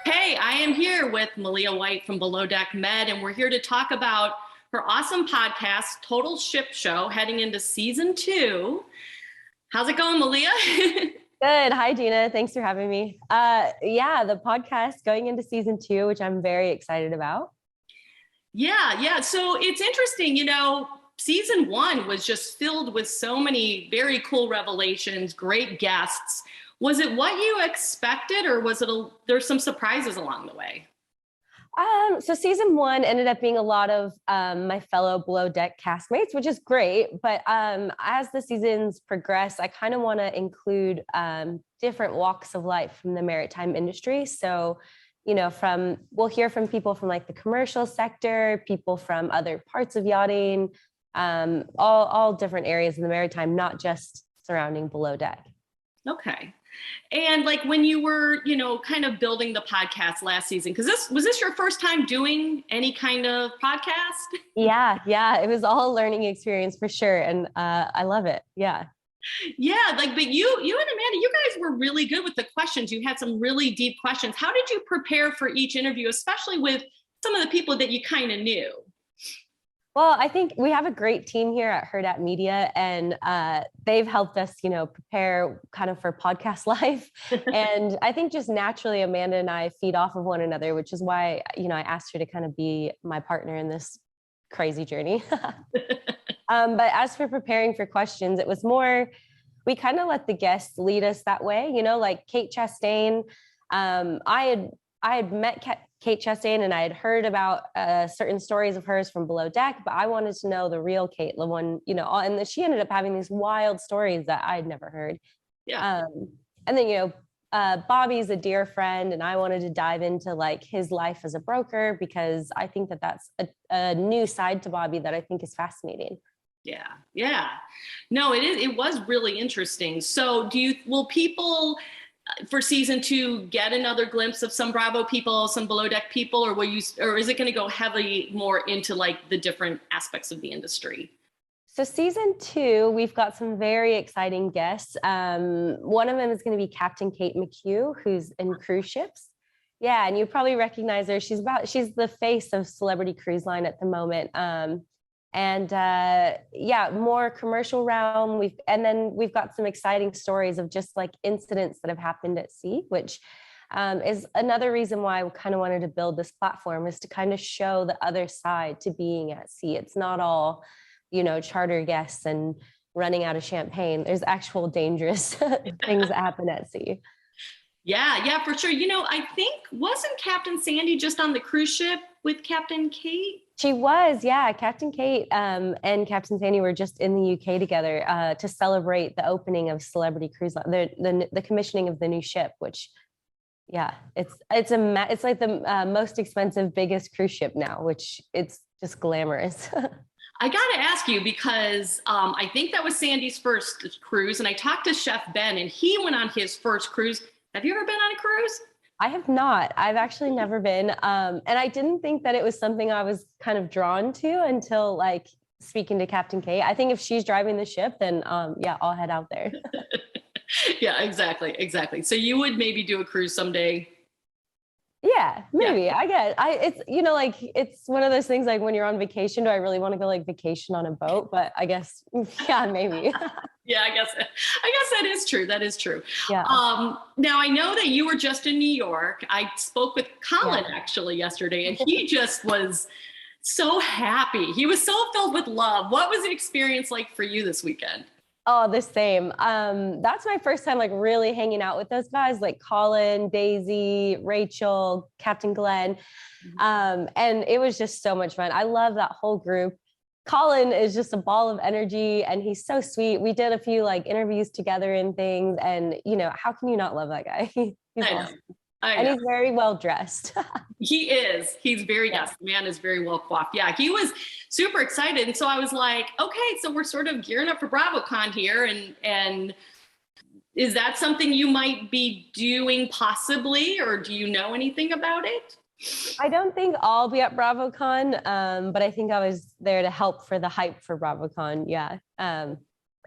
Hey, I am here with Malia White from Below Deck Med, and we're here to talk about her awesome podcast, Total Ship Show, heading into season 2. How's it going, Malia? Good. Hi, Gina. Thanks for having me. The podcast going into season 2, which I'm very excited about. Yeah. So it's interesting, season 1 was just filled with so many very cool revelations, great guests. Was it what you expected, or was it there's some surprises along the way? So season 1 ended up being a lot of my fellow Below Deck castmates, which is great. But as the seasons progress, I kind of want to include different walks of life from the maritime industry. So, we'll hear from people from like the commercial sector, people from other parts of yachting, all different areas in the maritime, not just surrounding Below Deck. Okay. And like when you were, kind of building the podcast last season, because was this your first time doing any kind of podcast? Yeah. It was all a learning experience for sure. And I love it. Yeah. Yeah. But you and Amanda, you guys were really good with the questions. You had some really deep questions. How did you prepare for each interview, especially with some of the people that you kind of knew? Well, I think we have a great team here at Hurrdat Media, and they've helped us, prepare kind of for podcast life. And I think just naturally, Amanda and I feed off of one another, which is why, I asked her to kind of be my partner in this crazy journey. But as for preparing for questions, it was more, we kind of let the guests lead us that way, like Kate Chastain. I had met Kate Chastain, and I had heard about certain stories of hers from Below Deck, but I wanted to know the real Kate, the one, and she ended up having these wild stories that I'd never heard. Yeah. And then, Bobby's a dear friend, and I wanted to dive into like his life as a broker, because I think that that's a new side to Bobby that I think is fascinating. Yeah. No, it was really interesting. So will people for season 2 get another glimpse of some Bravo people, some Below Deck people, or is it going to go heavily more into like the different aspects of the industry? So season 2, we've got some very exciting guests. One of them is going to be Captain Kate McHugh, who's in cruise ships. Yeah, and you probably recognize her. She's the face of Celebrity Cruise Line at the moment. More commercial realm. We've got some exciting stories of just like incidents that have happened at sea, which is another reason why I kind of wanted to build this platform, is to kind of show the other side to being at sea. It's not all, charter guests and running out of champagne. There's actual dangerous things that happen at sea. Yeah, for sure. I think, wasn't Captain Sandy just on the cruise ship with Captain Kate? She was, yeah. Captain Kate and Captain Sandy were just in the UK together to celebrate the opening of Celebrity Cruise Line, the commissioning of the new ship, which, yeah, it's like the most expensive, biggest cruise ship now, which it's just glamorous. I got to ask you, because I think that was Sandy's first cruise, and I talked to Chef Ben, and he went on his first cruise. Have you ever been on a cruise? I have not. I've actually never been. And I didn't think that it was something I was kind of drawn to until like speaking to Captain Kate. I think if she's driving the ship, then I'll head out there. Yeah, exactly. So you would maybe do a cruise someday? Yeah, maybe. Yeah. It's one of those things, like when you're on vacation, do I really want to go like vacation on a boat? But I guess, yeah, maybe. Yeah, I guess that is true. That is true. Yeah. Now I know that you were just in New York. I spoke with Colin actually yesterday, and he just was so happy. He was so filled with love. What was the experience like for you this weekend? Oh, the same. That's my first time like really hanging out with those guys, like Colin, Daisy, Rachel, Captain Glenn. And it was just so much fun. I love that whole group. Colin is just a ball of energy, and he's so sweet. We did a few like interviews together and things, and how can you not love that guy? He's awesome. And he's very well dressed. He is. He's very, yes, the man is very well coiffed. Yeah, he was super excited. And so I was like, okay, so we're sort of gearing up for BravoCon here. And is that something you might be doing possibly, or do you know anything about it? I don't think I'll be at BravoCon, but I think I was there to help for the hype for BravoCon. Yeah. And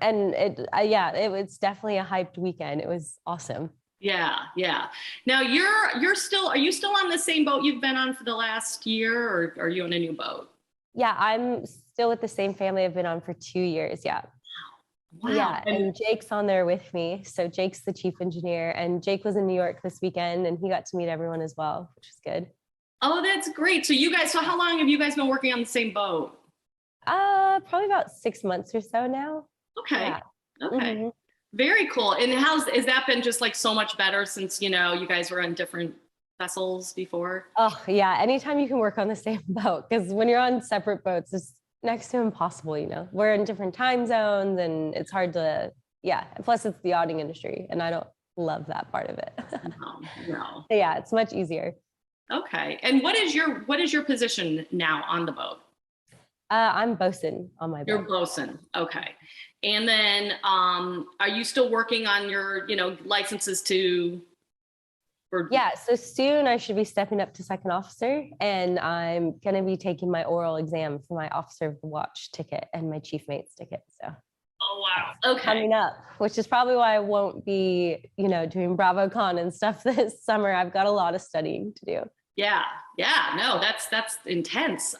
it was definitely a hyped weekend. It was awesome. Yeah, yeah. Now you're still, are you still on the same boat you've been on for the last year, or are you on a new boat? Yeah, I'm still with the same family I've been on for 2 years. Yeah. Wow. Yeah, and Jake's on there with me. So Jake's the chief engineer, and Jake was in New York this weekend, and he got to meet everyone as well, which is good. Oh, that's great. So you guys, so how long have you guys been working on the same boat? Probably about 6 months or so now. Okay. Yeah. Okay. Mhm. Very cool. And has that been just like so much better since, you guys were on different vessels before? Oh, yeah. Anytime you can work on the same boat, because when you're on separate boats, it's next to impossible, We're in different time zones and it's hard to, yeah. Plus, it's the yachting industry, and I don't love that part of it. No, no. So yeah, it's much easier. Okay. And what is your position now on the boat? I'm bosun on my You're boat. bosun. Okay. And then are you still working on your, licenses to or Yeah, so soon I should be stepping up to second officer, and I'm going to be taking my oral exam for my officer of the watch ticket and my chief mate's ticket. So oh wow. that's Okay. coming up, which is probably why I won't be, doing BravoCon and stuff this summer. I've got a lot of studying to do. Yeah. Yeah. No, that's intense.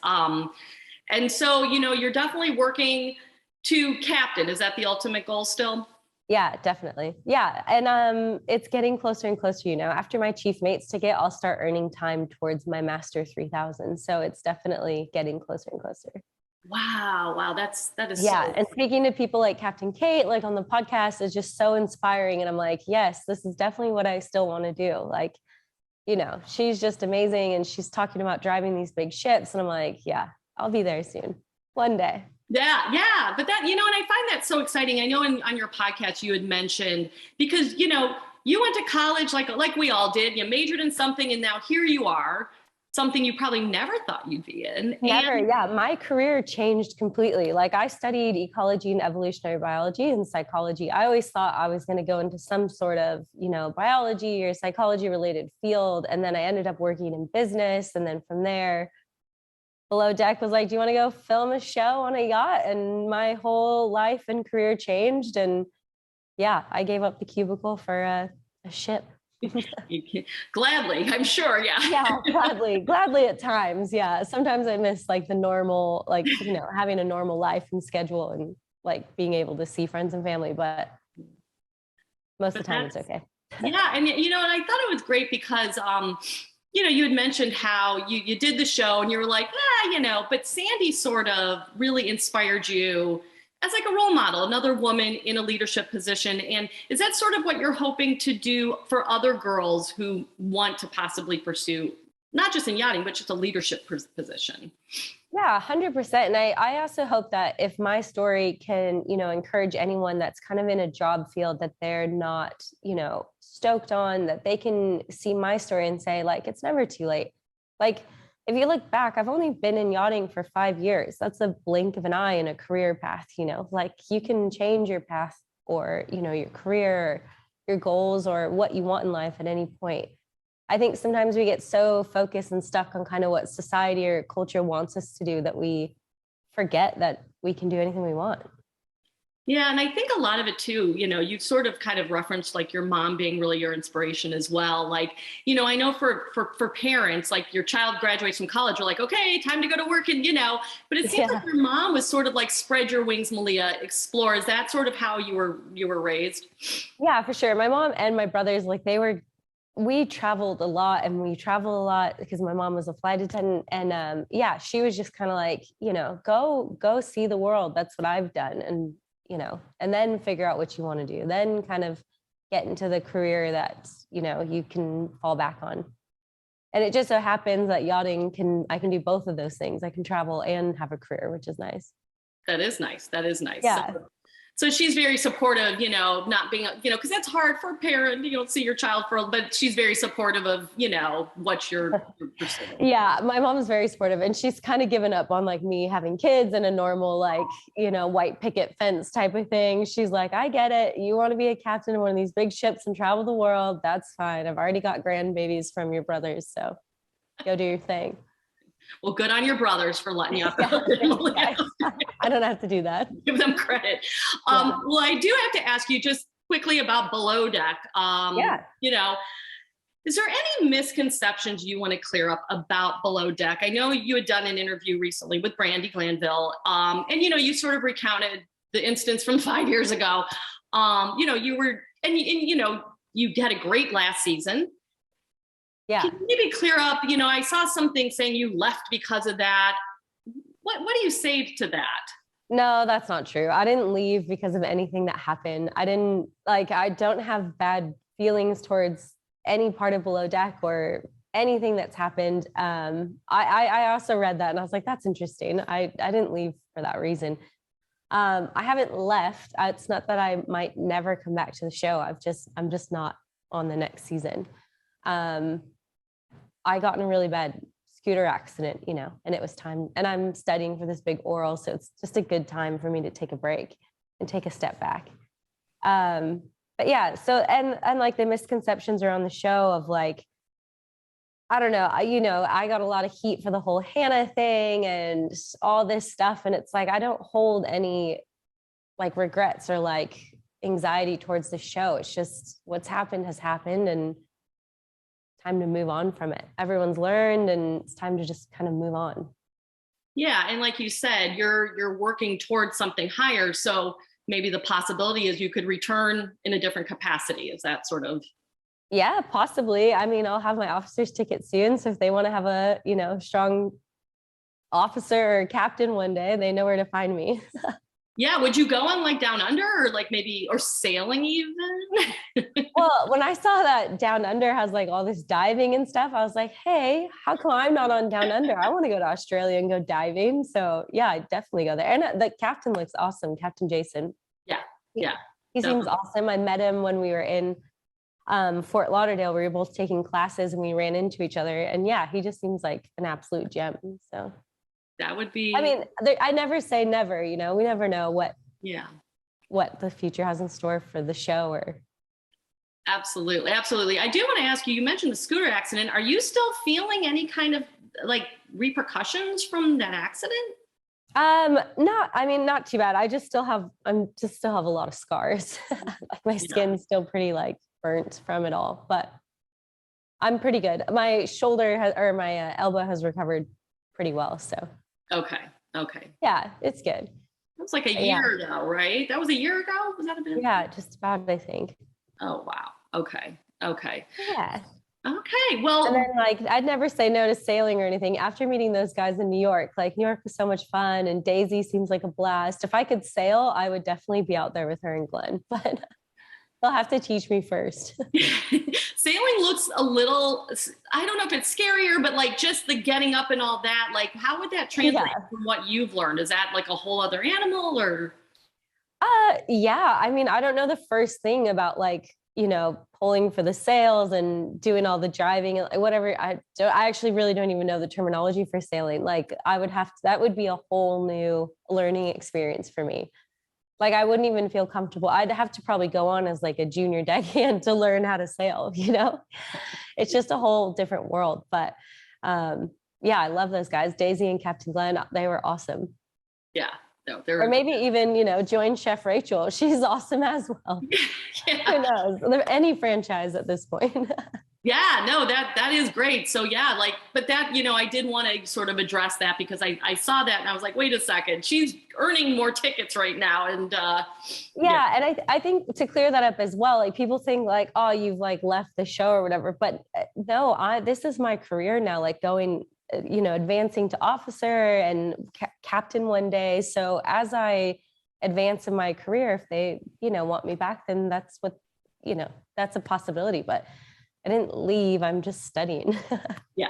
And so, you're definitely working to captain. Is that the ultimate goal still? Yeah, definitely. Yeah. And it's getting closer and closer, After my chief mate's ticket, I'll start earning time towards my master 3000. So it's definitely getting closer and closer. Wow. Wow. That is Yeah. so And speaking to people like Captain Kate, like on the podcast, is just so inspiring. And I'm like, yes, this is definitely what I still want to do. Like, she's just amazing. And she's talking about driving these big ships. And I'm like, yeah, I'll be there soon. One day. Yeah, yeah. But that, and I find that so exciting. I know on your podcast you had mentioned, because, you went to college like we all did, you majored in something, and now here you are, something you probably never thought you'd be in. Never. And Yeah. My career changed completely. Like, I studied ecology and evolutionary biology and psychology. I always thought I was going to go into some sort of, biology or psychology related field. And then I ended up working in business. And then from there, Below Deck was like, do you want to go film a show on a yacht? And my whole life and career changed. And yeah, I gave up the cubicle for a ship. gladly, I'm sure. Yeah. Yeah, gladly at times. Yeah. Sometimes I miss like the normal, like, having a normal life and schedule and like being able to see friends and family, but most of the time it's okay. Yeah. And, and I thought it was great because, you had mentioned how you did the show and you were like, but Sandy sort of really inspired you as like a role model, another woman in a leadership position. And is that sort of what you're hoping to do for other girls who want to possibly pursue, not just in yachting, but just a leadership position? Yeah, 100%. And I also hope that if my story can, encourage anyone that's kind of in a job field that they're not, stoked on, that they can see my story and say, like, it's never too late. Like, if you look back, I've only been in yachting for 5 years. That's a blink of an eye in a career path, like you can change your path or, your career, your goals, or what you want in life at any point. I think sometimes we get so focused and stuck on kind of what society or culture wants us to do that we forget that we can do anything we want. Yeah. And I think a lot of it too, you sort of kind of referenced like your mom being really your inspiration as well. Like, I know for parents, like your child graduates from college, you're like, okay, time to go to work. And, but it seems like your mom was sort of like, spread your wings, Malia, explore. Is that sort of how you were raised? Yeah, for sure. My mom and my brothers, like we traveled a lot, and we travel a lot because my mom was a flight attendant. And yeah, she was just kind of like, go see the world. That's what I've done. And, and then figure out what you want to do, then kind of get into the career that, you can fall back on. And it just so happens that I can do both of those things. I can travel and have a career, which is nice. That is nice. That is nice. Yeah. So she's very supportive, not being, because that's hard for a parent. You don't see your child but she's very supportive of, what you're pursuing. Yeah, my mom's very supportive, and she's kind of given up on like me having kids and a normal, like, white picket fence type of thing. She's like, I get it. You want to be a captain of one of these big ships and travel the world. That's fine. I've already got grandbabies from your brothers. So go do your thing. Well, good on your brothers for letting you out. I don't have to do that. Give them credit. Well, I do have to ask you, just quickly about Below Deck. You know, is there any misconceptions you want to clear up about Below Deck? I know you had done an interview recently with Brandy Glanville, and, you know, you sort of recounted the instance from 5 years ago. You know, you were, and you know, you had a great last season. Yeah. Can you maybe clear up, you know, I saw something saying you left because of that. What do you say to that? No, that's not true. I didn't leave because of anything that happened. I don't have bad feelings towards any part of Below Deck or anything that's happened. I also read that and I was like, that's interesting. I didn't leave for that reason. I haven't left. It's not that I might never come back to the show. I'm just not on the next season. I got in a really bad scooter accident, you know, and it was time, and I'm studying for this big oral. So it's just a good time for me to take a break and take a step back. But yeah, so, and like the misconceptions around the show of like, I don't know, you know, I got a lot of heat for the whole Hannah thing and all this stuff. And it's like, I don't hold any like regrets or like anxiety towards the show. It's just what's happened has happened and time to move on from it. Everyone's learned and it's time to just kind of move on. Yeah. And like you said, you're working towards something higher. So maybe the possibility is you could return in a different capacity. Is that sort of? Yeah, possibly. I mean, I'll have my officer's ticket soon. So if they want to have a, you know, strong officer or captain one day, they know where to find me. Yeah. Would you go on like Down Under or like maybe, or sailing even? Well, when I saw that Down Under has like all this diving and stuff, I was like, hey, how come I'm not on Down Under? I want to go to Australia and go diving. So yeah, I definitely go there. And the captain looks awesome. Captain Jason. Yeah. Yeah. He seems awesome. I met him when we were in Fort Lauderdale. We were both taking classes and we ran into each other. And yeah, he just seems like an absolute gem. So that would be, I mean, I never say never, you know, we never know what the future has in store for the show or. Absolutely. Absolutely. I do want to ask you, you mentioned the scooter accident. Are you still feeling any kind of like repercussions from that accident? Not too bad. I just still have a lot of scars. Like my skin's still pretty like burnt from it all, but I'm pretty good. My shoulder my elbow has recovered pretty well. So. Okay. Yeah, it's good. That was like a year ago, right? That was a year ago? Was that a bit? Yeah, just about, I think. Oh, wow. Okay. Yeah. Okay. Well, and then like, I'd never say no to sailing or anything. After meeting those guys in New York, like New York was so much fun and Daisy seems like a blast. If I could sail, I would definitely be out there with her and Glenn, but they'll have to teach me first. Sailing looks a little, I don't know if it's scarier, but like just the getting up and all that, like how would that translate from what you've learned? Is that like a whole other animal or? Yeah. I mean, I don't know the first thing about like, you know, pulling for the sails and doing all the driving and whatever. I actually really don't even know the terminology for sailing. Like that would be a whole new learning experience for me. Like I wouldn't even feel comfortable. I'd have to probably go on as like a junior deckhand to learn how to sail, you know? It's just a whole different world. But yeah, I love those guys. Daisy and Captain Glenn, they were awesome. Yeah. No, or maybe even, you know, join Chef Rachel. She's awesome as well. Who knows? Any franchise at this point. Yeah, no, that is great. So yeah, like, but that, you know, I did want to sort of address that because I saw that and I was like, wait a second, she's earning more tickets right now. And yeah. And I think to clear that up as well, like people think like, oh, you've like left the show or whatever, but no, this is my career now, like going, you know, advancing to officer and captain one day. So as I advance in my career, if they, you know, want me back, then that's what, you know, that's a possibility, but I didn't leave. I'm just studying. Yeah.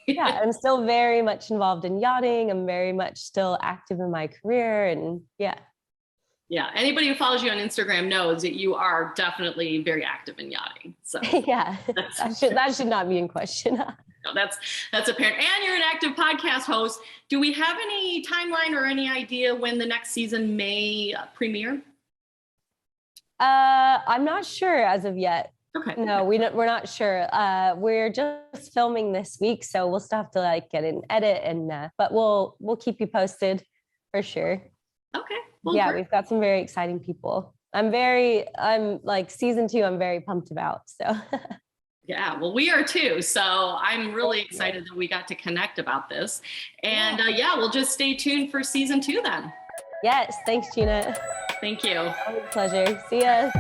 Yeah. I'm still very much involved in yachting. I'm very much still active in my career. And yeah. Yeah. Anybody who follows you on Instagram knows that you are definitely very active in yachting. So yeah, that should not be in question. No, that's apparent. And you're an active podcast host. Do we have any timeline or any idea when the next season may premiere? I'm not sure as of yet. Okay. No, we're not sure. We're just filming this week, so we'll still have to like get an edit and but we'll keep you posted for sure. Okay. Well, yeah, great. We've got some very exciting people. I'm like season 2, I'm very pumped about. So Yeah, well, we are too. So I'm really excited that we got to connect about this. And yeah, we'll just stay tuned for season 2 then. yes, thanks, Gina. Thank you. Always a pleasure. See ya.